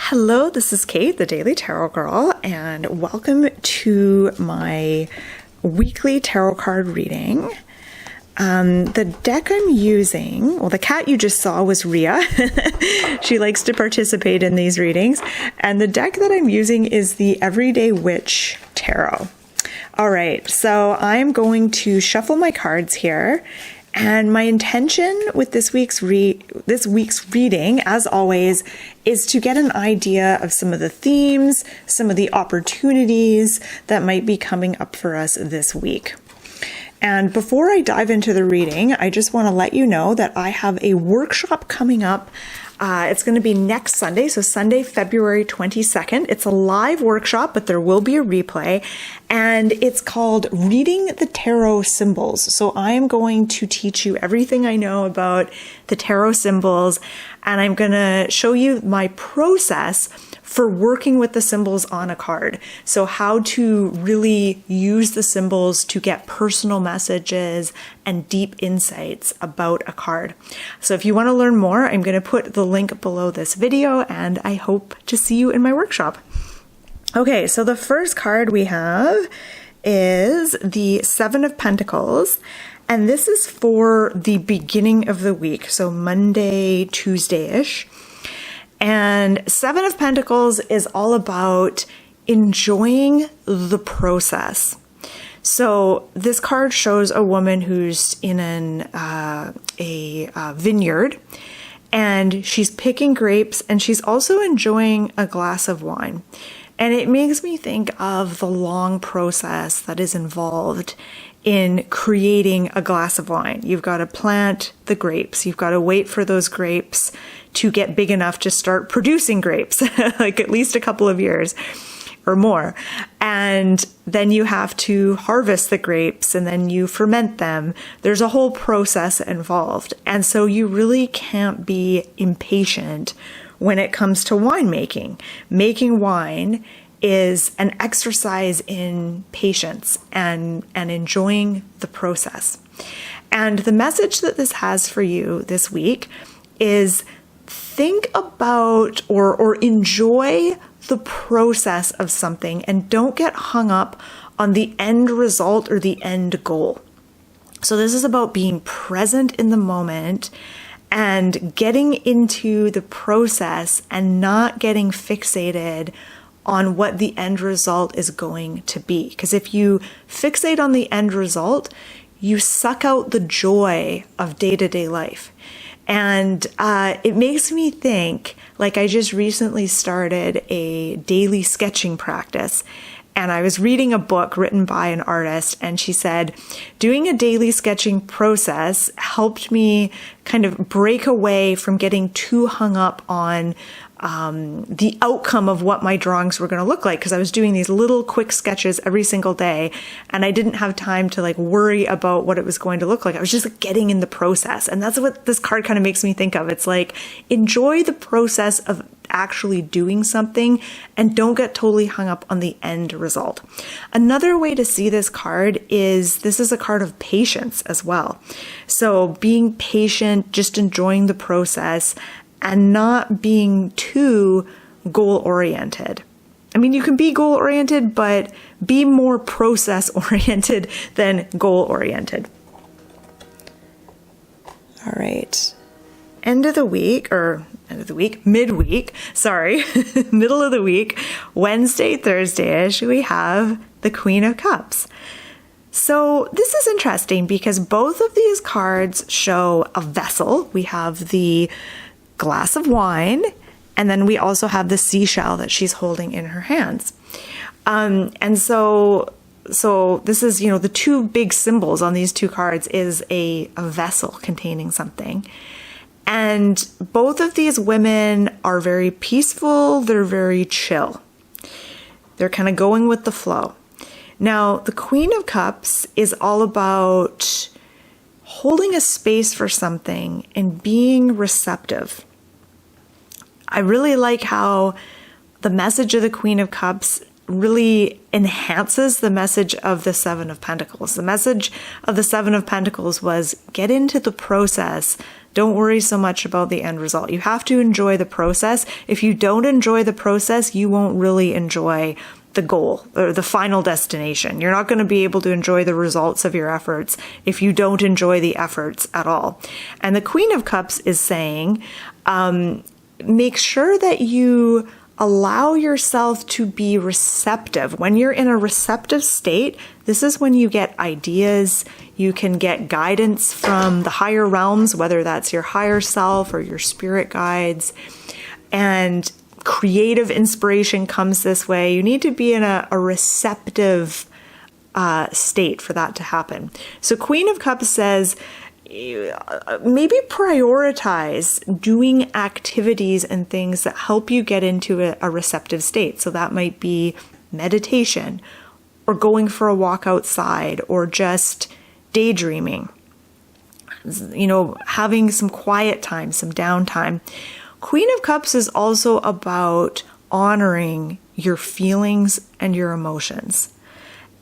Hello, this is Kate, the Daily Tarot Girl, and welcome to my weekly tarot card reading. The deck I'm using, well, the cat you just saw was Rhea. She likes to participate in these readings, and the deck that I'm using is the Everyday Witch Tarot. All right, so I'm going to shuffle my cards here. And my intention with this week's reading, as always, is to get an idea of some of the themes, some of the opportunities that might be coming up for us this week. And before I dive into the reading, I just want to let you know that I have a workshop coming up. It's going to be next Sunday, so Sunday, February 22nd. It's a live workshop, but there will be a replay, and it's called Reading the Tarot Symbols. So I'm going to teach you everything I know about the tarot symbols, and I'm going to show you my process for working with the symbols on a card. So how to really use the symbols to get personal messages and deep insights about a card. So if you want to learn more, I'm going to put the link below this video, and I hope to see you in my workshop. Okay, so the first card we have is the Seven of Pentacles, and this is for the beginning of the week, so Monday, Tuesday-ish. And Seven of Pentacles is all about enjoying the process. So this card shows a woman who's in a vineyard, and she's picking grapes, and she's also enjoying a glass of wine. And it makes me think of the long process that is involved in creating a glass of wine. You've got to plant the grapes. You've got to wait for those grapes to get big enough to start producing grapes, like at least a couple of years or more. And then you have to harvest the grapes, and then you ferment them. There's a whole process involved. And so you really can't be impatient when it comes to winemaking. Making wine is an exercise in patience and enjoying the process. And the message that this has for you this week is think about or enjoy the process of something, and don't get hung up on the end result or the end goal. So this is about being present in the moment and getting into the process and not getting fixated on what the end result is going to be. Because if you fixate on the end result, you suck out the joy of day-to-day life. And it makes me think, like I just recently started a daily sketching practice, and I was reading a book written by an artist, and she said, doing a daily sketching process helped me kind of break away from getting too hung up on the outcome of what my drawings were going to look like, because I was doing these little quick sketches every single day, and I didn't have time to like worry about what it was going to look like. I was just like, getting in the process. And that's what this card kind of makes me think of. It's like, enjoy the process of actually doing something and don't get totally hung up on the end result. Another way to see this card is this is a card of patience as well. So being patient, just enjoying the process, and not being too goal-oriented. I mean, you can be goal-oriented, but be more process-oriented than goal-oriented. All right. Midweek, sorry, middle of the week, Wednesday, Thursday-ish, we have the Queen of Cups. So this is interesting because both of these cards show a vessel. We have the glass of wine, and then we also have the seashell that she's holding in her hands. And so this is, the two big symbols on these two cards is a vessel containing something. And both of these women are very peaceful. They're very chill. They're kind of going with the flow. Now, the Queen of Cups is all about holding a space for something and being receptive. I really like how the message of the Queen of Cups really enhances the message of the Seven of Pentacles. The message of the Seven of Pentacles was get into the process. Don't worry so much about the end result. You have to enjoy the process. If you don't enjoy the process, you won't really enjoy the goal or the final destination. You're not going to be able to enjoy the results of your efforts if you don't enjoy the efforts at all. And the Queen of Cups is saying, make sure that you allow yourself to be receptive. When you're in a receptive state, this is when you get ideas, you can get guidance from the higher realms, whether that's your higher self or your spirit guides, and creative inspiration comes this way. You need to be in a receptive state for that to happen. So Queen of Cups says, maybe prioritize doing activities and things that help you get into a receptive state. So that might be meditation or going for a walk outside or just daydreaming, having some quiet time, some downtime. Queen of Cups is also about honoring your feelings and your emotions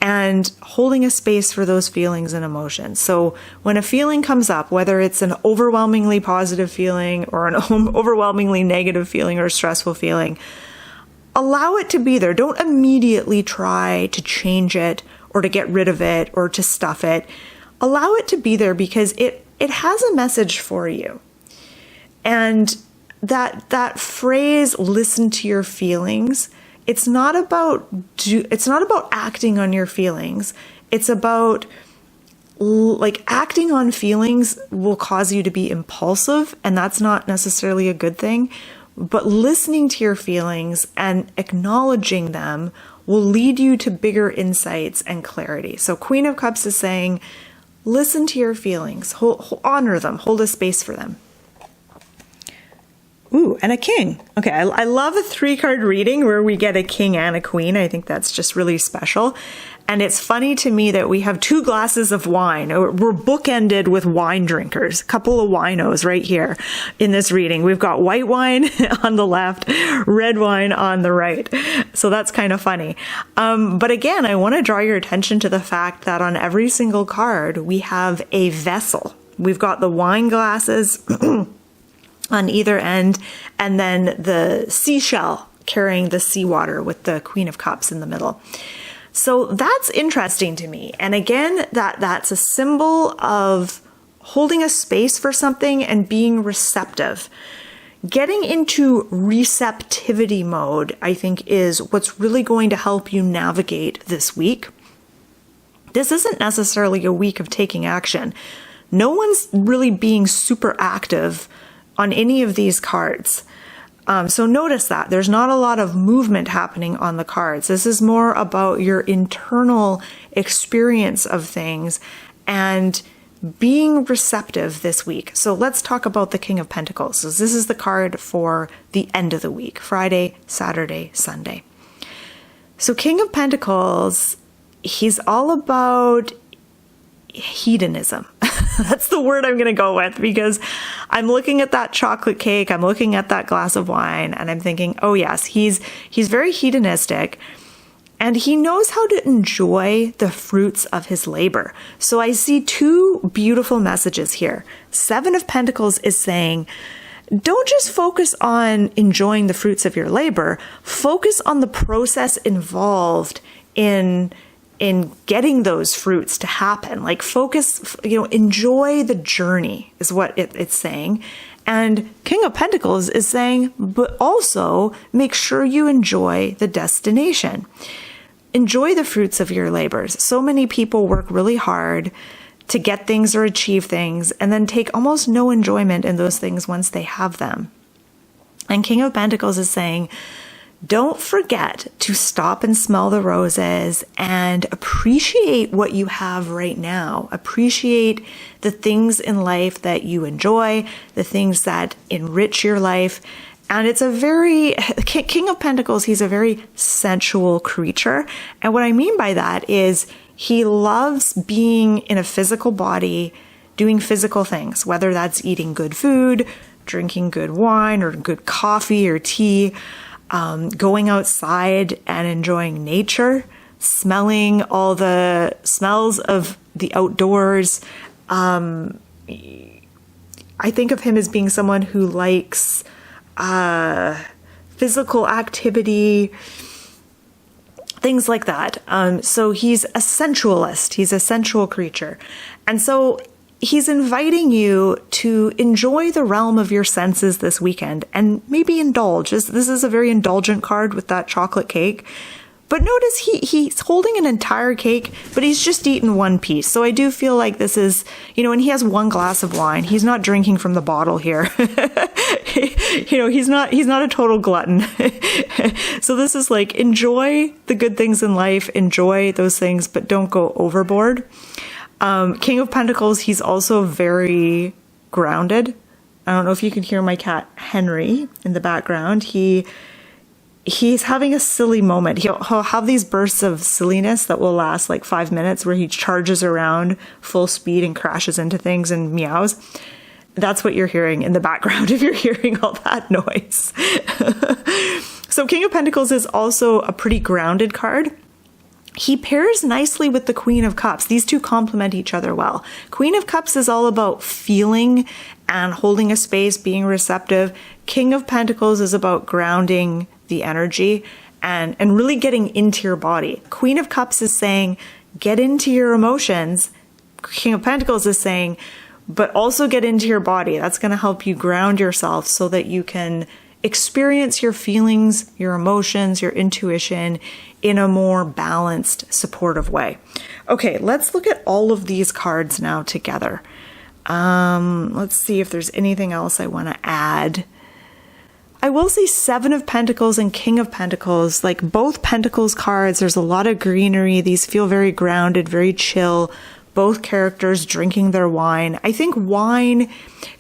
and holding a space for those feelings and emotions. So when a feeling comes up, whether it's an overwhelmingly positive feeling or an overwhelmingly negative feeling or stressful feeling, allow it to be there. Don't immediately try to change it or to get rid of it or to stuff it. Allow it to be there because it has a message for you. And that phrase, listen to your feelings, it's not about acting on your feelings. It's about acting on feelings will cause you to be impulsive, and that's not necessarily a good thing. But listening to your feelings and acknowledging them will lead you to bigger insights and clarity. So Queen of Cups is saying, listen to your feelings, honor them, hold a space for them. Ooh, and a king. Okay, I love a 3-card reading where we get a king and a queen. I think that's just really special. And it's funny to me that we have 2 glasses of wine. We're bookended with wine drinkers, a couple of winos right here in this reading. We've got white wine on the left, red wine on the right. So that's kind of funny. But again, I want to draw your attention to the fact that on every single card, we have a vessel. We've got the wine glasses on either end, and then the seashell carrying the seawater with the Queen of Cups in the middle. So that's interesting to me. And again, that's a symbol of holding a space for something and being receptive. Getting into receptivity mode, I think, is what's really going to help you navigate this week. This isn't necessarily a week of taking action. No one's really being super active on any of these cards. So notice that there's not a lot of movement happening on the cards. This is more about your internal experience of things and being receptive this week. So let's talk about the King of Pentacles. So this is the card for the end of the week, Friday, Saturday, Sunday. So King of Pentacles, he's all about hedonism. That's the word I'm going to go with, because I'm looking at that chocolate cake, I'm looking at that glass of wine, and I'm thinking, oh yes, he's very hedonistic, and he knows how to enjoy the fruits of his labor. So I see 2 beautiful messages here. 7 of Pentacles is saying, don't just focus on enjoying the fruits of your labor, focus on the process involved in getting those fruits to happen. Like focus, enjoy the journey is what it's saying. And King of Pentacles is saying, but also make sure you enjoy the destination. Enjoy the fruits of your labors. So many people work really hard to get things or achieve things and then take almost no enjoyment in those things once they have them. And King of Pentacles is saying, don't forget to stop and smell the roses and appreciate what you have right now. Appreciate the things in life that you enjoy, the things that enrich your life. And it's King of Pentacles, he's a very sensual creature. And what I mean by that is he loves being in a physical body, doing physical things, whether that's eating good food, drinking good wine or good coffee or tea. going outside and enjoying nature, smelling all the smells of the outdoors. I think of him as being someone who likes physical activity, things like that. So he's a sensualist. He's a sensual creature. And so he's inviting you to enjoy the realm of your senses this weekend and maybe indulge. This is a very indulgent card with that chocolate cake. But notice he's holding an entire cake, but he's just eaten one piece. So I do feel like this is, and he has one glass of wine. He's not drinking from the bottle here. He's not a total glutton. So this is like, enjoy the good things in life, enjoy those things, but don't go overboard. King of Pentacles, he's also very grounded. I don't know if you can hear my cat Henry in the background. He's having a silly moment. He'll have these bursts of silliness that will last like 5 minutes where he charges around full speed and crashes into things and meows. That's what you're hearing in the background if you're hearing all that noise. So King of Pentacles is also a pretty grounded card. He pairs nicely with the Queen of Cups. These two complement each other well. Queen of Cups is all about feeling and holding a space, being receptive. King of Pentacles is about grounding the energy and really getting into your body. Queen of Cups is saying, get into your emotions. King of Pentacles is saying, but also get into your body. That's going to help you ground yourself so that you can experience your feelings, your emotions, your intuition in a more balanced, supportive way. Okay, let's look at all of these cards now together. Let's see if there's anything else I want to add. I will say Seven of Pentacles and King of Pentacles, like both Pentacles cards, there's a lot of greenery. These feel very grounded, very chill. Both characters drinking their wine. I think wine,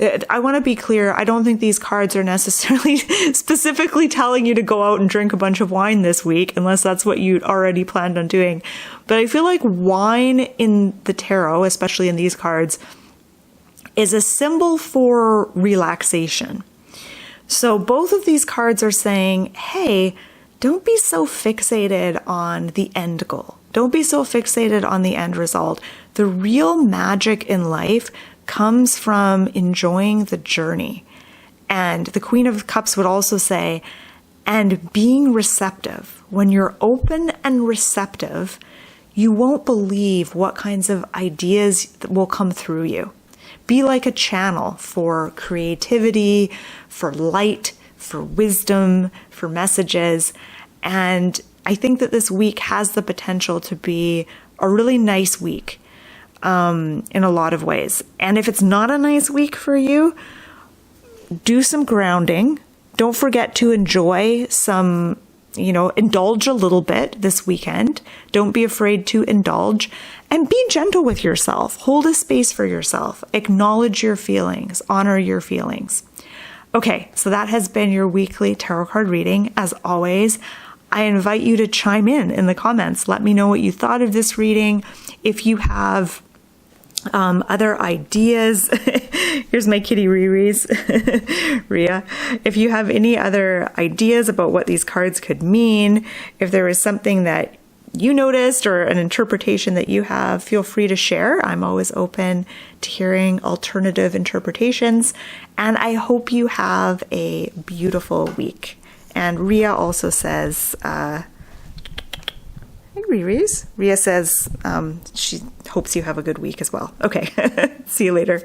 I want to be clear, I don't think these cards are necessarily specifically telling you to go out and drink a bunch of wine this week, unless that's what you'd already planned on doing. But I feel like wine in the tarot, especially in these cards, is a symbol for relaxation. So both of these cards are saying, hey, don't be so fixated on the end goal. Don't be so fixated on the end result. The real magic in life comes from enjoying the journey. And the Queen of Cups would also say, and being receptive. When you're open and receptive, you won't believe what kinds of ideas will come through you. Be like a channel for creativity, for light, for wisdom, for messages. And I think that this week has the potential to be a really nice week in a lot of ways. And if it's not a nice week for you, do some grounding. Don't forget to enjoy some, indulge a little bit this weekend. Don't be afraid to indulge and be gentle with yourself. Hold a space for yourself. Acknowledge your feelings. Honor your feelings. Okay, so that has been your weekly tarot card reading. As always, I invite you to chime in the comments. Let me know what you thought of this reading. If you have other ideas, here's my kitty Riri's, Rhea. If you have any other ideas about what these cards could mean, if there is something that you noticed or an interpretation that you have, feel free to share. I'm always open to hearing alternative interpretations. And I hope you have a beautiful week. And Rhea also says, hey Riri's. Rhea says she hopes you have a good week as well. Okay, see you later.